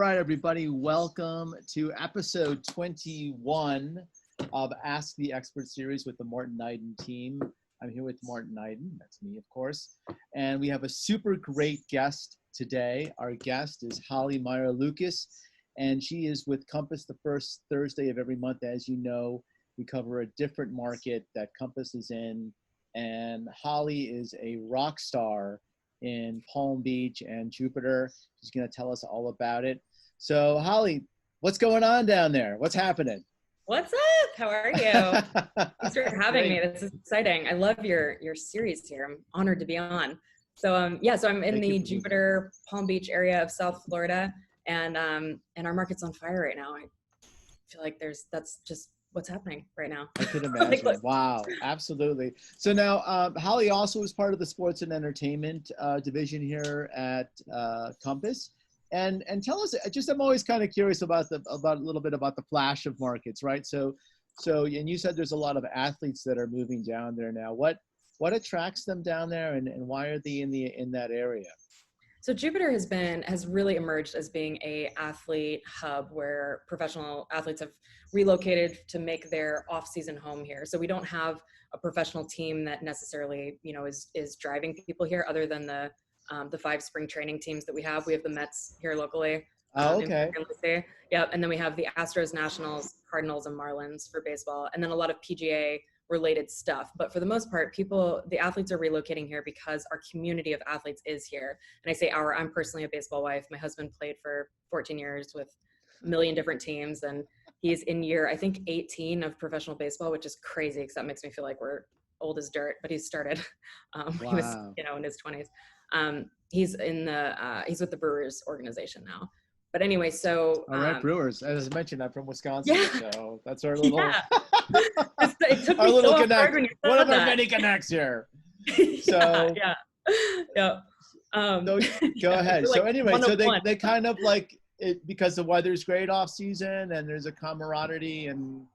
All right, everybody, welcome to episode 21 of Ask the Expert series with the Martin Eiden team. I'm here with Martin Eiden, that's me, of course, and we have a super great guest today. Our guest is Holly Meyer-Lucas, and she is with Compass the first Thursday of every month. As you know, we cover a different market that Compass is in, and Holly is a rock star in Palm Beach and Jupiter. She's going to tell us all about it. So, Holly, what's going on down there? What's happening? What's up? How are you? Thanks for having me. This is exciting. I love your series here. I'm honored to be on. So, so I'm in the Jupiter, Palm Beach area of South Florida, and our market's on fire right now. I feel like that's just what's happening right now. I can imagine. Wow, absolutely. So now, Holly also is part of the sports and entertainment division here at Compass. And tell us, I'm always kind of curious about a little bit about the flash of markets, right? So, and you said there's a lot of athletes that are moving down there now. What attracts them down there, and why are they in that area? So Jupiter has really emerged as being a athlete hub where professional athletes have relocated to make their off-season home here. So we don't have a professional team that necessarily, is driving people here, other than the 5 spring training teams that we have. We have the Mets here locally. Oh, okay. Yep. And then we have the Astros, Nationals, Cardinals, and Marlins for baseball. And then a lot of PGA related stuff. But for the most part, the athletes are relocating here because our community of athletes is here. And I say I'm personally a baseball wife. My husband played for 14 years with a million different teams. And he's in year, I think, 18 of professional baseball, which is crazy because that makes me feel like we're old as dirt. But he started when he was, in his 20s. He's with the Brewers organization now. But anyway, so all right, Brewers. As I mentioned, I'm from Wisconsin, so that's our little it took our me little so connect. One of our many connects here. So yeah. So go ahead. So anyway, so they kind of like it because the weather's great off season and there's a camaraderie and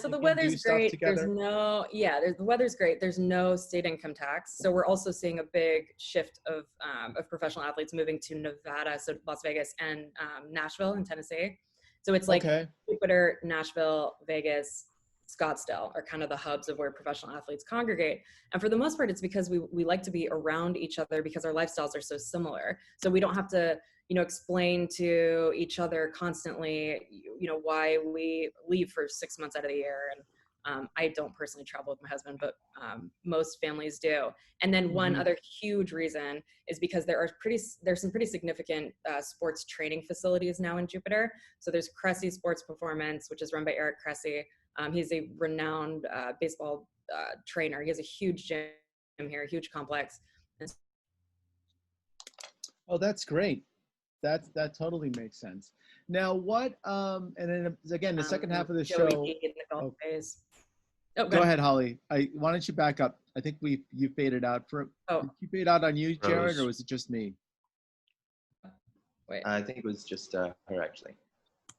so the weather's great. The weather's great. There's no state income tax. So we're also seeing a big shift of professional athletes moving to Nevada, so Las Vegas and Nashville in Tennessee. So it's like Jupiter, Nashville, Vegas, Scottsdale are kind of the hubs of where professional athletes congregate. And for the most part, it's because we like to be around each other because our lifestyles are so similar. So we don't have to, explain to each other constantly, why we leave for 6 months out of the year. And I don't personally travel with my husband, but most families do. And then one other huge reason is because there's some pretty significant sports training facilities now in Jupiter. So there's Cressy Sports Performance, which is run by Eric Cressy. He's a renowned baseball trainer. He has a huge gym here, a huge complex. Oh, that's great. That totally makes sense. Now, what? And then again, the second half of the show. Go ahead, Holly. Why don't you back up? I think you faded out for. Did you fade out on you, Jared, or was it just me? Wait. I think it was just her actually.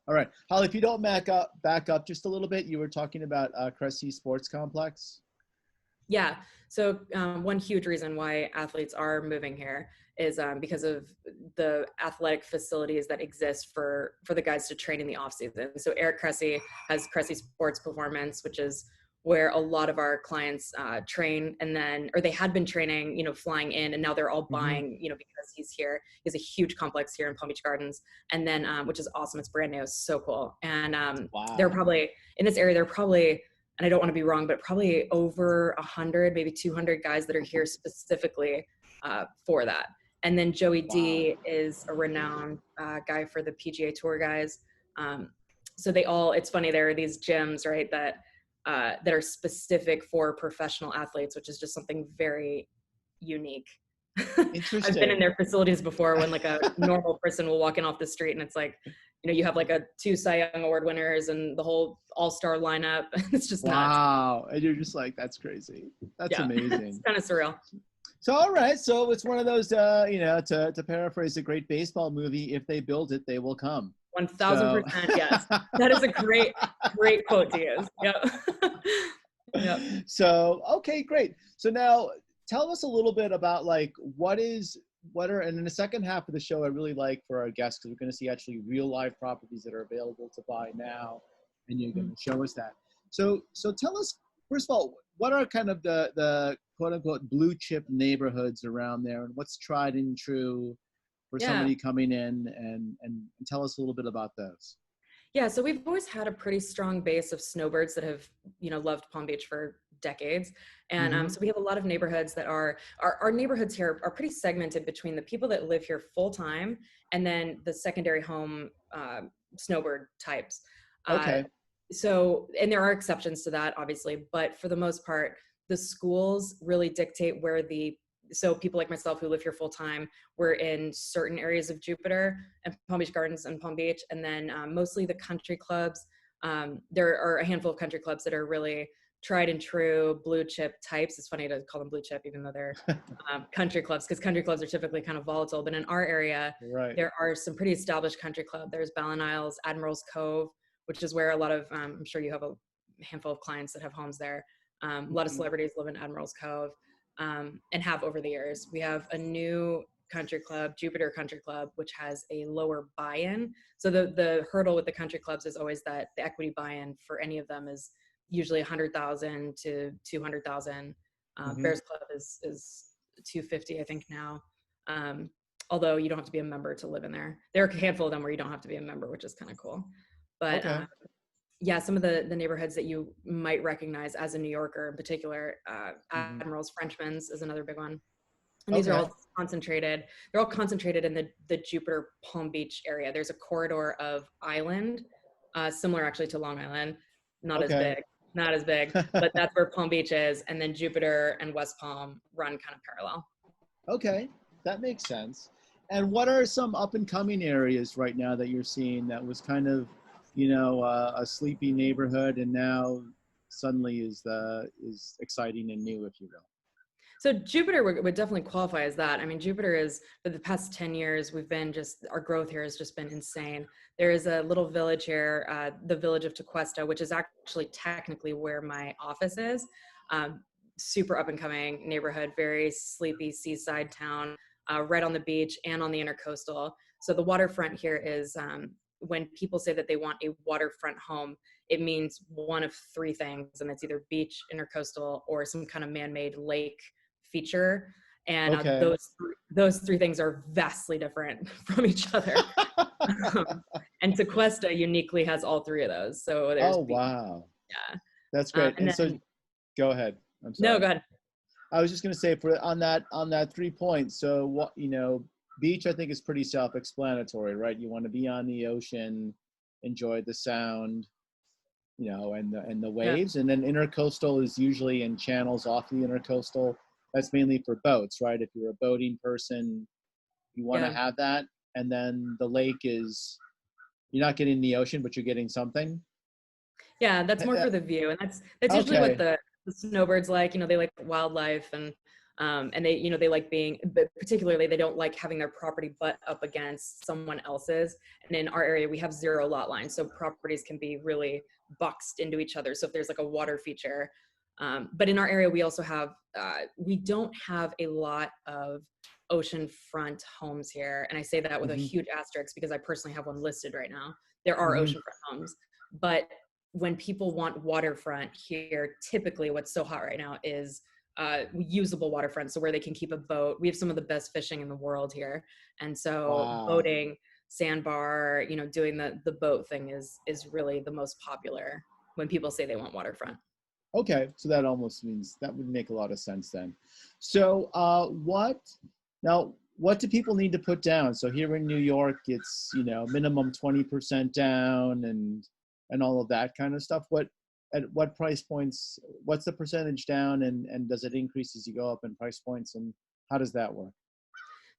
All right, Holly, if you don't back up just a little bit, you were talking about Cressy Sports Complex. Yeah. So one huge reason why athletes are moving here is because of the athletic facilities that exist for the guys to train in the off season. So Eric Cressy has Cressy Sports Performance, which is where a lot of our clients train, or they had been training, flying in, and now they're all buying, because he's here. He has a huge complex here in Palm Beach Gardens, and then which is awesome. It's brand new. It's so cool. And they're probably in this area. And I don't want to be wrong, but probably over 100, maybe 200 guys that are here specifically for that. And then Joey D is a renowned guy for the PGA Tour guys. So it's funny, there are these gyms, right, that are specific for professional athletes, which is just something very unique. Interesting. I've been in their facilities before when like a normal person will walk in off the street and it's like, you have like 2 Cy Young Award winners and the whole all-star lineup. It's just nuts. Wow. And you're just like, that's crazy. That's amazing. It's kind of surreal. So, all right. So it's one of those, to paraphrase a great baseball movie, if they build it, they will come. 1000%. Yes. That is a great quote to use. Yep. Yep. So, okay, great. So now tell us a little bit about like, what is and in the second half of the show, I really like for our guests, because we're going to see actually real life properties that are available to buy now, and you're going to show us that. So tell us, first of all, what are kind of the quote unquote blue chip neighborhoods around there, and what's tried and true for somebody coming in, and tell us a little bit about those. Yeah, so we've always had a pretty strong base of snowbirds that have, loved Palm Beach for decades. And so we have a lot of neighborhoods that our neighborhoods here are pretty segmented between the people that live here full time and then the secondary home snowbird types. Okay. So, and there are exceptions to that, obviously, but for the most part, the schools really dictate so people like myself who live here full time, we're in certain areas of Jupiter and Palm Beach Gardens and Palm Beach, and then mostly the country clubs. There are a handful of country clubs that are really tried and true blue chip types. It's funny to call them blue chip, even though they're country clubs, because country clubs are typically kind of volatile. But in our area, there are some pretty established country clubs. There's Ballin Isles, Admiral's Cove, which is where a lot of, I'm sure you have a handful of clients that have homes there. A lot of celebrities live in Admiral's Cove. And have over the years. We have a new country club, Jupiter Country Club, which has a lower buy-in. So the hurdle with the country clubs is always that the equity buy-in for any of them is usually 100,000 to 200,000. Bears Club is 250, I think now. Although you don't have to be a member to live in there. There are a handful of them where you don't have to be a member, which is kind of cool. But yeah, some of the neighborhoods that you might recognize as a New Yorker in particular, Admiral's, Frenchman's is another big one. And these are all concentrated. They're all concentrated in the Jupiter Palm Beach area. There's a corridor of island, similar actually to Long Island, not as big, but that's where Palm Beach is. And then Jupiter and West Palm run kind of parallel. Okay, that makes sense. And what are some up and coming areas right now that you're seeing that was kind of, a sleepy neighborhood, and now suddenly is exciting and new, if you will? So Jupiter would definitely qualify as that. I mean, Jupiter is, for the past 10 years, our growth here has just been insane. There is a little village here, the village of Tequesta, which is actually technically where my office is. Super up and coming neighborhood, very sleepy seaside town, right on the beach and on the intercoastal. So the waterfront here is, when people say that they want a waterfront home, it means one of three things, and it's either beach, intercoastal, or some kind of man-made lake feature. And those three things are vastly different from each other. And Tequesta uniquely has all three of those. So there's wow. Yeah. That's great. And then, so go ahead. I'm sorry. No, go ahead. I was just going to say on that 3 points. So what, beach, I think, is pretty self-explanatory, right? You want to be on the ocean, enjoy the sound, and the waves. And then intercoastal is usually in channels off the intercoastal. That's mainly for boats, right? If you're a boating person, you want to have that. And then the lake is, you're not getting the ocean, but you're getting something. Yeah, that's more for the view. And that's usually what the snowbirds like. They like wildlife, and they like being, but particularly they don't like having their property butt up against someone else's. And in our area, we have 0 lot lines. So properties can be really boxed into each other. So if there's like a water feature, but in our area, we also have, we don't have a lot of oceanfront homes here. And I say that with a huge asterisk because I personally have one listed right now. There are oceanfront homes, but when people want waterfront here, typically what's so hot right now is usable waterfront, so where they can keep a boat. We have some of the best fishing in the world here, and so boating, sandbar, doing the boat thing is really the most popular when people say they want waterfront. Okay, so that almost means that would make a lot of sense then. So what do people need to put down? So here in New York, it's minimum 20% down and all of that kind of stuff. At what price points, what's the percentage down, and does it increase as you go up in price points, and how does that work?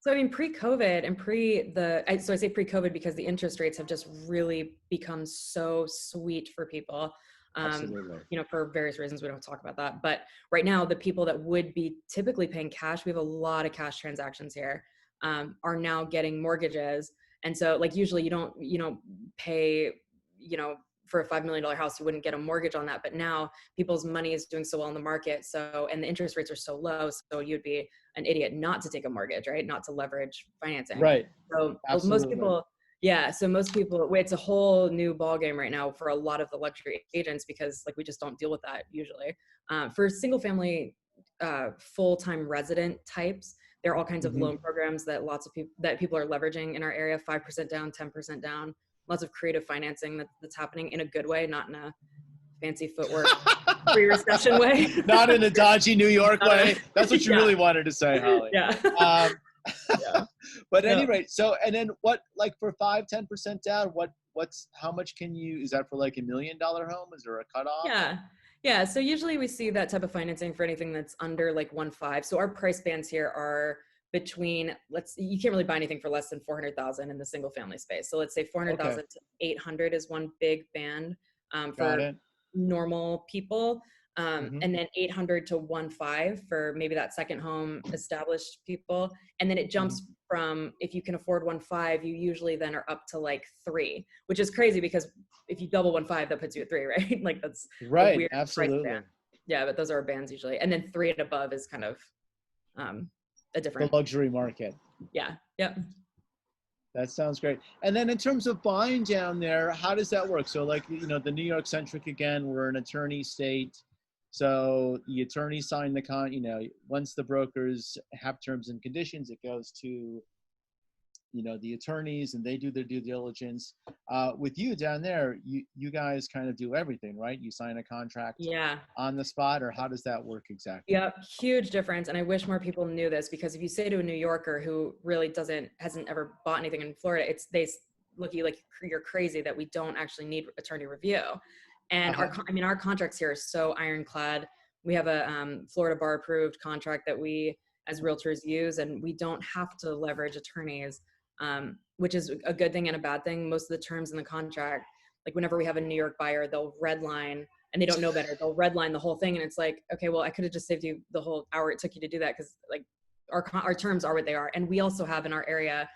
So I mean, pre-COVID and so I say pre-COVID because the interest rates have just really become so sweet for people. Absolutely. For various reasons, we don't talk about that. But right now, the people that would be typically paying cash, we have a lot of cash transactions here, are now getting mortgages. And so like usually you don't pay, for a $5 million house, you wouldn't get a mortgage on that. But now people's money is doing so well in the market. So, and the interest rates are so low. So you'd be an idiot not to take a mortgage, right? Not to leverage financing. Right. So Absolutely. most people, yeah. So most people, it's a whole new ball game right now for a lot of the luxury agents, because like, we just don't deal with that usually. For single family, full-time resident types, there are all kinds of loan programs that people are leveraging in our area, 5% down, 10% down, lots of creative financing that's happening in a good way, not in a fancy footwork pre-recession way. Not in a dodgy New York way. That's what you really wanted to say, Holly. Yeah. Yeah. But at any rate, so, and then what, like for 5-10% down, how much can you, is that for like $1 million home? Is there a cutoff? Yeah. So usually we see that type of financing for anything that's under like 1.5. So our price bands here are between, you can't really buy anything for less than 400,000 in the single family space. So let's say 400,000 to 800 is one big band for normal people. And then 800 to 1.5 for maybe that second home established people. And then it jumps from, if you can afford 1.5, you usually then are up to like 3, which is crazy because if you double 1.5, that puts you at 3, right? Like that's right. A weird Absolutely. price band. Yeah, but those are our bands usually. And then 3 and above is kind of a different. The luxury market. Yeah. Yep. That sounds great. And then in terms of buying down there, how does that work? So like, the New York centric, again, we're an attorney state. So the attorney signed the once the brokers have terms and conditions, it goes to, the attorneys and they do their due diligence. With you down there, you guys kind of do everything, right? You sign a contract on the spot, or how does that work exactly? Yeah, huge difference. And I wish more people knew this, because if you say to a New Yorker who really hasn't ever bought anything in Florida, they look at you like you're crazy that we don't actually need attorney review. And our contracts here are so ironclad. We have a Florida bar approved contract that we as realtors use, and we don't have to leverage attorneys, which is a good thing and a bad thing. Most of the terms in the contract, like whenever we have a New York buyer, they'll redline, and they don't know better. They'll redline the whole thing. And it's like, okay, well, I could have just saved you the whole hour it took you to do that, because like our terms are what they are. And we also have in our area,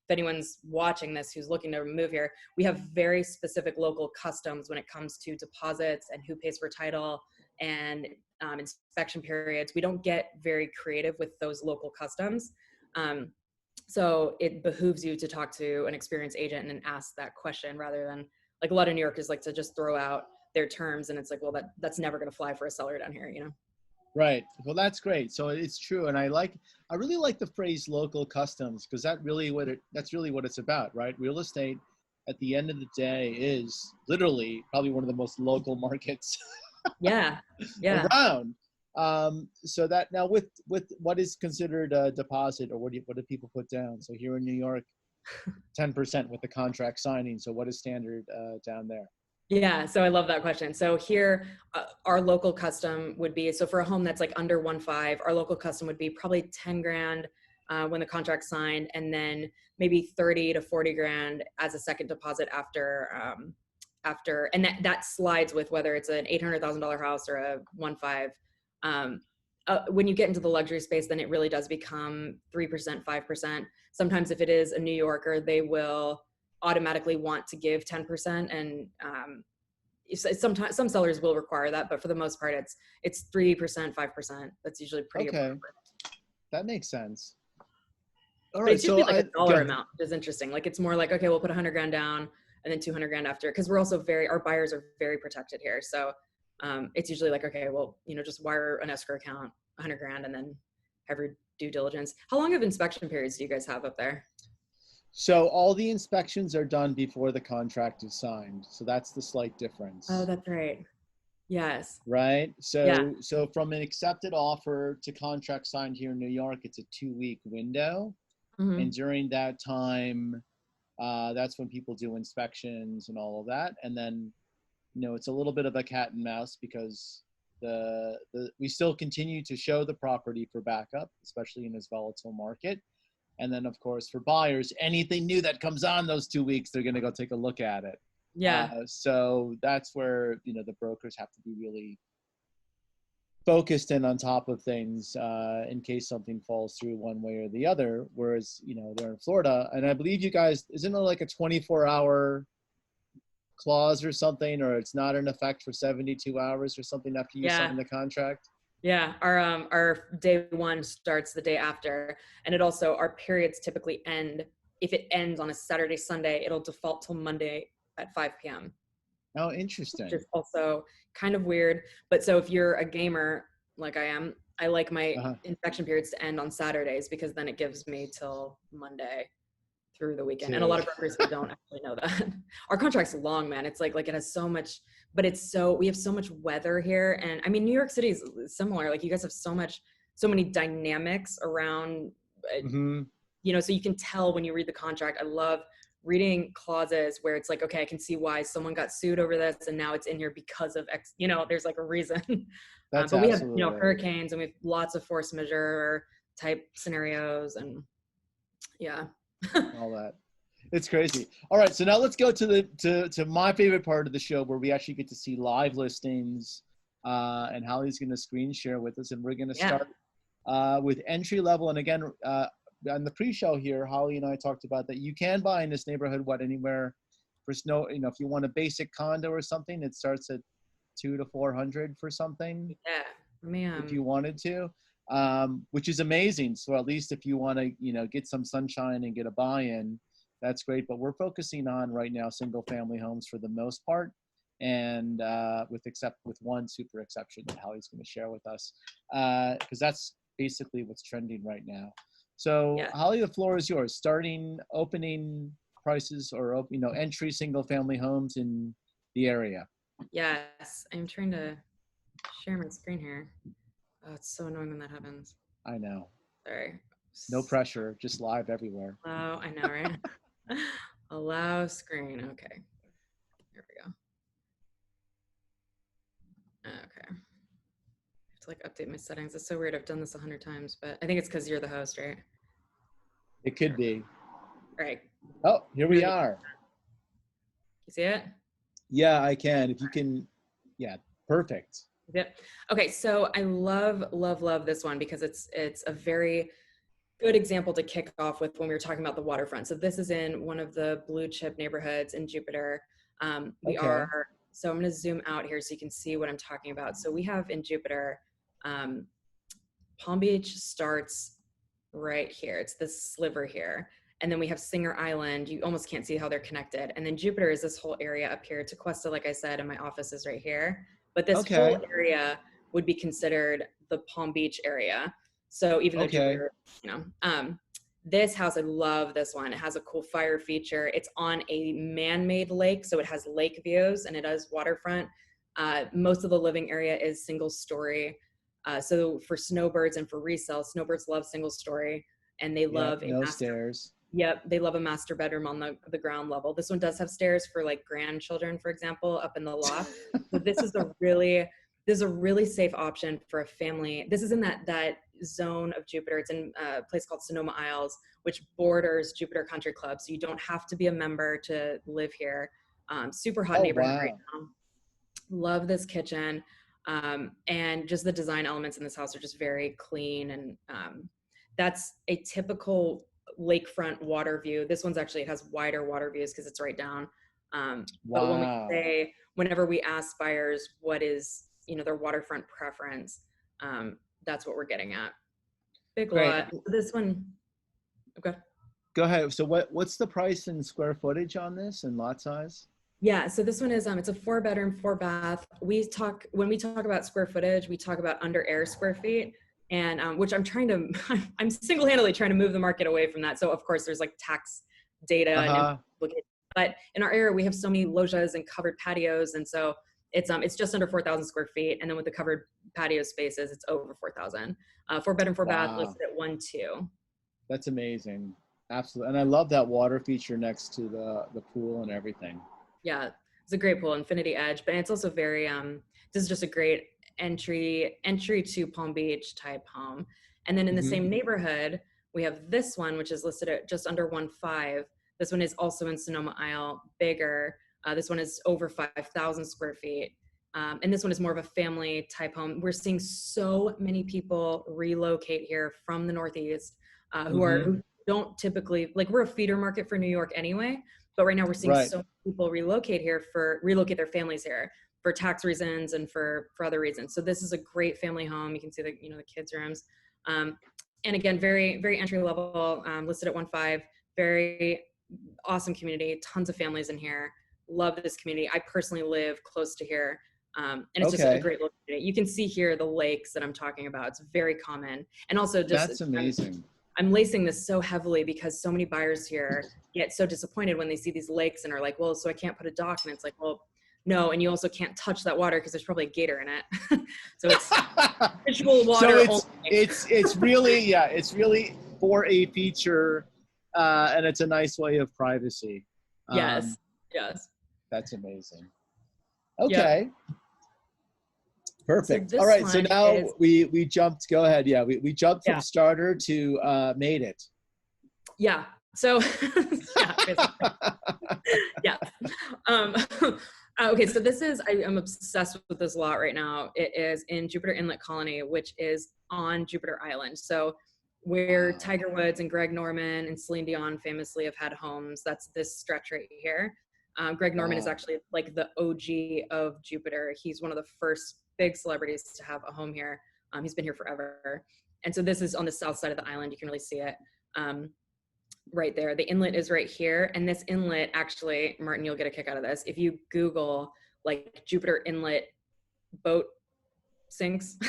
if anyone's watching this who's looking to move here, we have very specific local customs when it comes to deposits and who pays for title and inspection periods. We don't get very creative with those local customs. So it behooves you to talk to an experienced agent and ask that question, rather than like a lot of New Yorkers like to just throw out their terms. And it's like, well, that's never going to fly for a seller down here, Right. Well, that's great. So it's true. And I really like the phrase local customs, because that's really what it's about, right? Real estate at the end of the day is literally probably one of the most local markets around. So that now with what is considered a deposit, or what do people put down? So here in New York, 10% with the contract signing. So what is standard down there? Yeah, so I love that question. So here, our local custom would be, so for a home that's like under 1.5, our local custom would be probably 10 grand when the contract's signed, and then maybe 30 to 40 grand as a second deposit after, and that slides with whether it's an $800,000 house or a 1.5. When you get into the luxury space, then it really does become 3%, 5%. Sometimes if it is a New Yorker, they will automatically want to give 10%, and sometimes some sellers will require that, but for the most part it's 3%, 5%. That's usually pretty appropriate. That makes sense. All right, it's usually like a dollar amount, which is interesting. Like it's more like, okay, we'll put 100 grand down and then 200 grand after, because we're also our buyers are very protected here. So it's usually like, okay, well, just wire an escrow account 100 grand and then have your due diligence. How long of inspection periods do you guys have up there? So all the inspections are done before the contract is signed. So that's the slight difference. Oh, that's right. Yes. Right. So from an accepted offer to contract signed here in New York, it's a 2-week window. And during that time, that's when people do inspections and all of that. And then, it's a little bit of a cat and mouse, because we still continue to show the property for backup, especially in this volatile market. And then, of course, for buyers, anything new that comes on those 2 weeks, they're going to go take a look at it. Yeah. So that's where, the brokers have to be really focused and on top of things in case something falls through one way or the other. Whereas, they're in Florida. And I believe you guys, isn't it like a 24-hour clause or something, or it's not in effect for 72 hours or something after you sign the contract? Yeah, our day one starts the day after, and it also, our periods typically end, if it ends on a Saturday, Sunday, it'll default till Monday at 5 p.m. Oh, interesting. Which is also kind of weird. But so if you're a gamer like I am, I like my inspection periods to end on Saturdays, because then it gives me till Monday through the weekend. And a lot of brokers don't actually know that. Our contract's long, man. It's like it has so much, but we have so much weather here. And I mean, New York City is similar. Like, you guys have so many dynamics around, you know, so you can tell when you read the contract. I love reading clauses where it's like, okay, I can see why someone got sued over this, and now it's in here because of X, you know, there's like a reason. But we have, you know, hurricanes, and we have lots of force majeure type scenarios, and all that. It's crazy. All right, so now let's go to my favorite part of the show, where we actually get to see live listings, and Holly's going to screen share with us, and we're going to start with entry level. And again, on the pre-show here, Holly and I talked about that you can buy in this neighborhood anywhere for snow. You know, if you want a basic condo or something, it starts at $200 to $400 for something. Yeah, if you wanted to. Which is amazing. So at least if you want to, you know, get some sunshine and get a buy-in, that's great. But we're focusing on right now single family homes for the most part, and with one super exception that Holly's going to share with us, because that's basically what's trending right now. So Holly, the floor is yours. Opening prices, or, you know, entry single family homes in the area. Yes, I'm trying to share my screen here. Oh, it's so annoying when that happens. I know. Sorry. No pressure, just live everywhere. Oh, I know, right? Allow screen. Okay. Here we go. Okay. I have to like update my settings. It's so weird. I've done this 100 times, but I think it's because you're the host, right? It could be. Right. Oh, here we are. You see it? Yeah, I can. If you can, perfect. Yep. Okay, so I love this one, because it's a very good example to kick off with when we were talking about the waterfront. So this is in one of the blue chip neighborhoods in Jupiter. So I'm going to zoom out here so you can see what I'm talking about. So we have in Jupiter, Palm Beach starts right here. It's this sliver here. And then we have Singer Island. You almost can't see how they're connected. And then Jupiter is this whole area up here. Tequesta, like I said, and my office is right here. But this whole area would be considered the Palm Beach area. So even though Jupiter, you know, this house, I love this one. It has a cool fire feature. It's on a man-made lake, so it has lake views, and it has waterfront. Most of the living area is single story. So for snowbirds and for resale, snowbirds love single story, and they love no stairs. Yep, they love a master bedroom on the ground level. This one does have stairs for like grandchildren, for example, up in the loft. So this is a really safe option for a family. This is in that zone of Jupiter. It's in a place called Sonoma Isles, which borders Jupiter Country Club. So you don't have to be a member to live here. Super hot neighborhood right now. Love this kitchen. And just the design elements in this house are just very clean. And that's a typical lakefront water view. This one's actually, it has wider water views because it's right down. But whenever we ask buyers what is, you know, their waterfront preference, that's what we're getting at. Big lot. This one, okay. Go ahead. So what's the price in square footage on this and lot size? Yeah, so this one is it's a 4-bedroom, 4-bath. When we talk about square footage, we talk about under air square feet, and which I'm I'm single-handedly trying to move the market away from that. So of course there's like tax data, but in our area we have so many loggias and covered patios, and so it's just under 4,000 square feet, and then with the covered patio spaces, it's over 4,000. 4-bedroom, 4-bath, listed at 1.2. That's amazing, absolutely, and I love that water feature next to the pool and everything. Yeah, it's a great pool, Infinity Edge, but it's also very, this is just a great entry to Palm Beach type home. And then in the same neighborhood, we have this one, which is listed at just under 1.5. This one is also in Sonoma Isle, bigger. This one is over 5,000 square feet. And this one is more of a family type home. We're seeing so many people relocate here from the Northeast who don't typically, like, we're a feeder market for New York anyway, But right now we're seeing so many people relocate their families here for tax reasons and for other reasons. So this is a great family home. You can see the kids' rooms. And again, very, very entry level, listed at 1.5, very awesome community, tons of families in here. Love this community. I personally live close to here. And it's just a great location. You can see here the lakes that I'm talking about. It's very common. And also just— That's amazing. I'm lacing this so heavily because so many buyers here get so disappointed when they see these lakes and are like, well, so I can't put a dock. And it's like, well, no. And you also can't touch that water because there's probably a gator in it. So it's visual water. So it's really, it's really for a feature, and it's a nice way of privacy. Yes. That's amazing. Okay. Yeah. Perfect. So all right. So now we jumped. Go ahead. Yeah. We jumped from starter to made it. Yeah. So okay. So this is, I'm obsessed with this lot right now. It is in Jupiter Inlet Colony, which is on Jupiter Island. So where Tiger Woods and Greg Norman and Celine Dion famously have had homes. That's this stretch right here. Greg Norman is actually like the OG of Jupiter. He's one of the first big celebrities to have a home here. He's been here forever. And so this is on the south side of the island. You can really see it right there. The inlet is right here. And this inlet, actually, Martin, you'll get a kick out of this. If you Google like Jupiter Inlet boat sinks,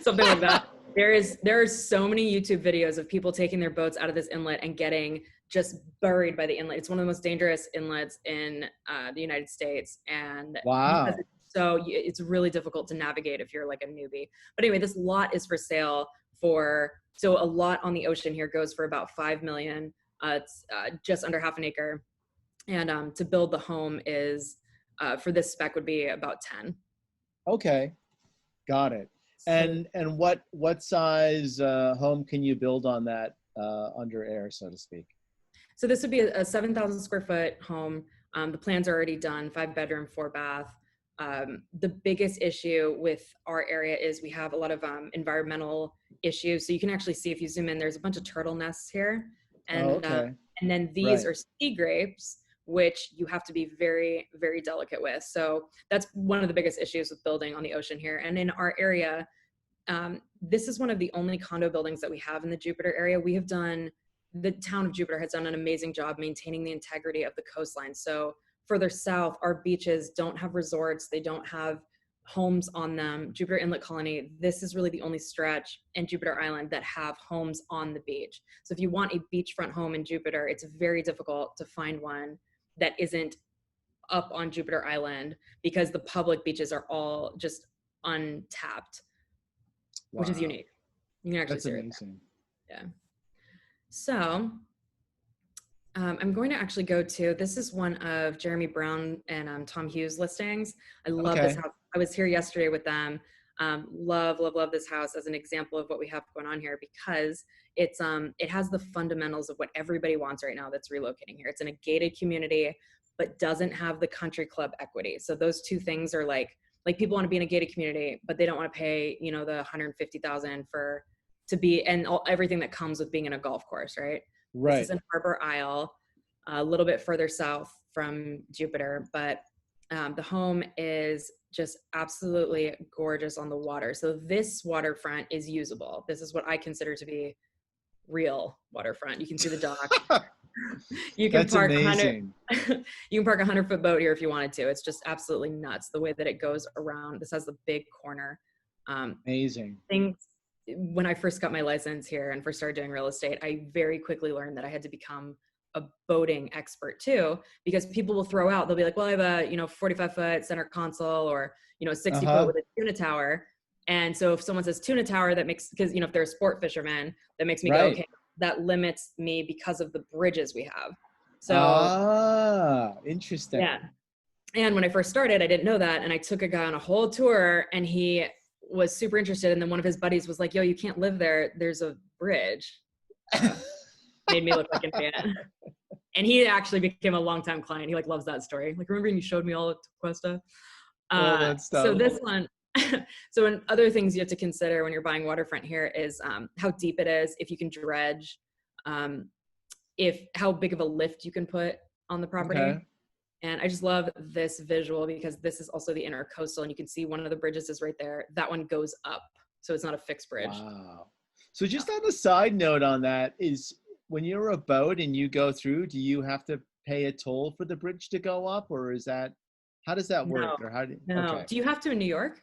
something like that, there are so many YouTube videos of people taking their boats out of this inlet and getting just buried by the inlet. It's one of the most dangerous inlets in the United States. And wow. So it's really difficult to navigate if you're like a newbie. But anyway, this lot is for sale so a lot on the ocean here goes for about $5 million. It's just under half an acre. And to build the home is, for this spec would be about 10. Okay. Got it. And what size home can you build on that under air, so to speak? So this would be a 7,000 square foot home. The plans are already done, 5-bedroom, 4-bath. The biggest issue with our area is we have a lot of environmental issues. So you can actually see, if you zoom in, there's a bunch of turtle nests here. And, and then these are sea grapes, which you have to be very, very delicate with. So that's one of the biggest issues with building on the ocean here. And in our area, this is one of the only condo buildings that we have in the Jupiter area. The town of Jupiter has done an amazing job maintaining the integrity of the coastline. So further south, our beaches don't have resorts. They don't have homes on them. Jupiter Inlet Colony, this is really the only stretch in Jupiter Island that have homes on the beach. So if you want a beachfront home in Jupiter, it's very difficult to find one that isn't up on Jupiter Island because the public beaches are all just untapped, which is unique. You can actually see it. That's amazing. Yeah. So I'm going to actually go to, this is one of Jeremy Brown and Tom Hughes listings. I love this house. I was here yesterday with them. Love this house as an example of what we have going on here, because it has the fundamentals of what everybody wants right now that's relocating here. It's in a gated community, but doesn't have the country club equity. So those two things are like people want to be in a gated community, but they don't want to pay, the $150,000 to be, and everything that comes with being in a golf course, right? Right. This is in Harbor Isle, a little bit further south from Jupiter, but the home is just absolutely gorgeous on the water. So this waterfront is usable. This is what I consider to be real waterfront. You can see the dock. You can park amazing. You can park a 100-foot boat here if you wanted to. It's just absolutely nuts the way that it goes around. This has the big corner. Amazing. When I first got my license here and first started doing real estate, I very quickly learned that I had to become a boating expert too, because people will throw out, they'll be like, well, I have a, 45-foot center console, or, 60-foot with a tuna tower. And so if someone says tuna tower, that makes, because, if they're a sport fisherman, that makes me go, okay, that limits me because of the bridges we have. So interesting. Yeah. And when I first started, I didn't know that. And I took a guy on a whole tour, and he was super interested. And then one of his buddies was like, yo, you can't live there. There's a bridge. Made me look like an idiot. And he actually became a longtime client. He loves that story. Remember you showed me all of Cuesta? So this one, so in other things you have to consider when you're buying waterfront here is how deep it is, if you can dredge, how big of a lift you can put on the property. Okay. And I just love this visual because this is also the intercoastal, and you can see one of the bridges is right there. That one goes up, so it's not a fixed bridge. Wow. So just on a side note on that is, when you're a boat and you go through, do you have to pay a toll for the bridge to go up, or is that, how does that work? No, Or how do no. okay. Do you have to in New York?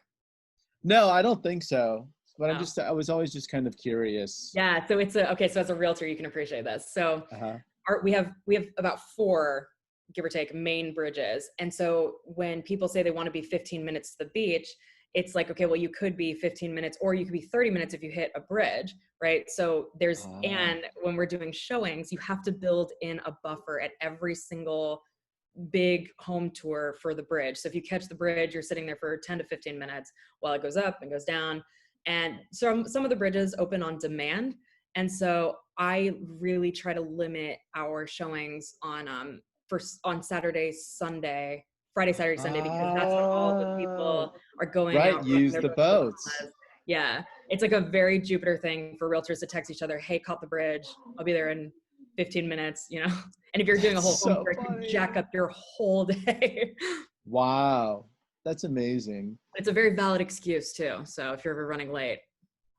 No, I don't think so. But No. I was always just kind of curious. Yeah, so okay, so as a realtor, you can appreciate this. So Uh-huh. we have about 4, give or take, main bridges. And so when people say they want to be 15 minutes to the beach, it's like, okay, well, you could be 15 minutes or you could be 30 minutes if you hit a bridge, right? So and when we're doing showings, you have to build in a buffer at every single big home tour for the bridge. So if you catch the bridge, you're sitting there for 10 to 15 minutes while it goes up and goes down. And so some of the bridges open on demand. And so I really try to limit our showings on Saturday, Sunday, Friday, Saturday, Sunday, because that's when all the people are going right, out. use the boats. Yeah. It's like a very Jupiter thing for realtors to text each other, hey, caught the bridge. I'll be there in 15 minutes, you know? And if you're doing a whole home tour, it can jack up your whole day. Wow. That's amazing. It's a very valid excuse too. So if you're ever running late.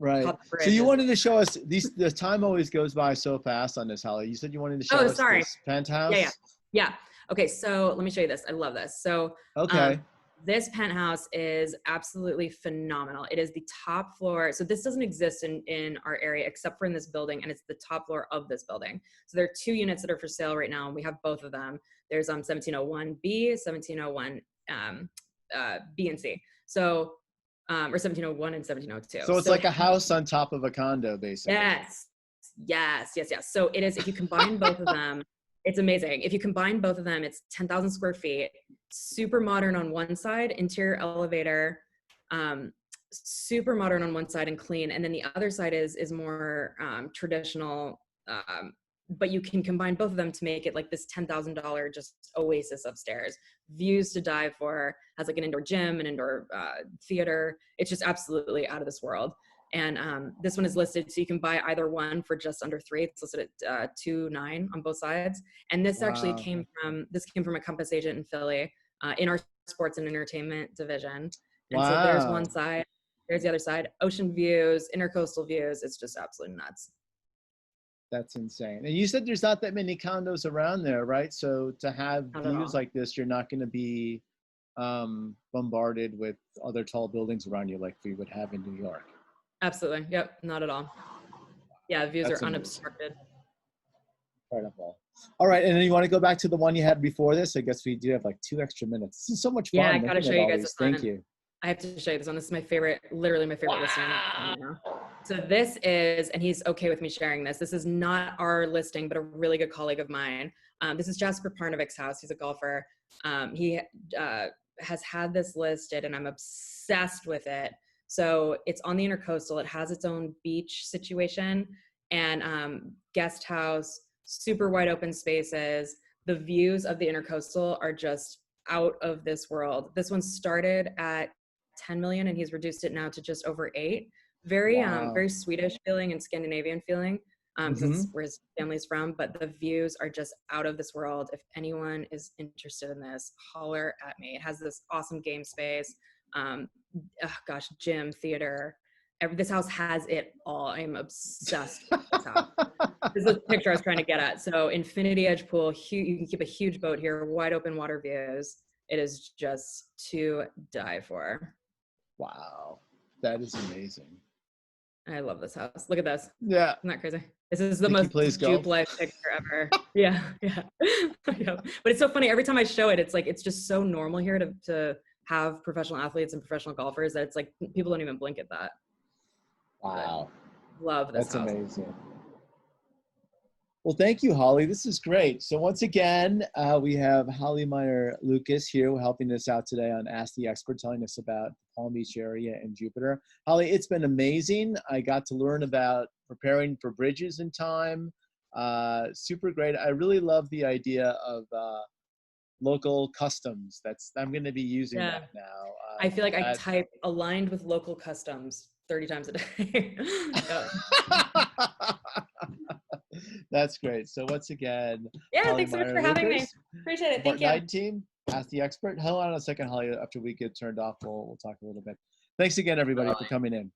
Right. So you wanted to show us the time always goes by so fast on this, Holly. You said you wanted to show us this penthouse. Yeah. Okay. So let me show you this. I love this. So okay. This penthouse is absolutely phenomenal. It is the top floor. So this doesn't exist in our area except for in this building, and it's the top floor of this building. So there are 2 units that are for sale right now, and we have both of them. There's 1701B, 1701 B and C. So or 1701 and 1702. So it's like a house on top of a condo, basically. Yes. So it is, if you combine both of them, it's amazing. If you combine both of them, it's 10,000 square feet, super modern on one side, interior elevator, super modern on one side and clean. And then the other side is more traditional, but you can combine both of them to make it like this $10,000 just oasis upstairs. Views to die for, has like an indoor gym, an indoor theater. It's just absolutely out of this world. And this one is listed, so you can buy either one for just under $3 million. It's listed at $2.9 on both sides. And this actually came from a Compass agent in Philly, in our sports and entertainment division. And so there's one side, there's the other side, ocean views, intercoastal views. It's just absolutely nuts. That's insane. And you said there's not that many condos around there, right? So to have views like this, you're not going to be bombarded with other tall buildings around you like we would have in New York. Absolutely. Yep. Not at all. Yeah. Views are unobstructed. Incredible. All right. And then you want to go back to the one you had before this? I guess we do have like 2 extra minutes. This is so much fun. Yeah. I got to show you guys this one. Thank you. I have to show you this one. This is my favorite, literally my favorite listing. So this is, and he's okay with me sharing this. This is not our listing, but a really good colleague of mine. This is Jasper Parnovik's house. He's a golfer. He has had this listed and I'm obsessed with it. So it's on the intercoastal. It has its own beach situation and guest house, super wide open spaces. The views of the intercoastal are just out of this world. This one started at 10 million and he's reduced it now to just over 8. Very Swedish feeling and Scandinavian feeling. That's where his family's from, but the views are just out of this world. If anyone is interested in this, holler at me. It has this awesome game space. Gym, theater. This house has it all. I'm obsessed with this house. This is the picture I was trying to get at. So infinity edge pool, you can keep a huge boat here, wide open water views. It is just to die for. Wow. That is amazing. I love this house. Look at this. Yeah. Isn't that crazy? This is the most Jupe life picture ever. Yeah. But it's so funny. Every time I show it, it's like, it's just so normal here to have professional athletes and professional golfers that it's like, people don't even blink at that. Wow. Love this house. That's amazing. Well, thank you, Holly. This is great. So once again, we have Holly Meyer-Lucas here helping us out today on Ask the Expert, telling us about the Palm Beach area and Jupiter. Holly, it's been amazing. I got to learn about preparing for bridges in time. Super great. I really love the idea of local customs. I'm going to be using that now. I feel like I type aligned with local customs 30 times a day. That's great. So once again, yeah, thanks so much for having me. Appreciate it. Thank Martin you. Eiden team, Ask the Expert. Hold on a second, Holly. After we get turned off, we'll talk a little bit. Thanks again, everybody, for coming in.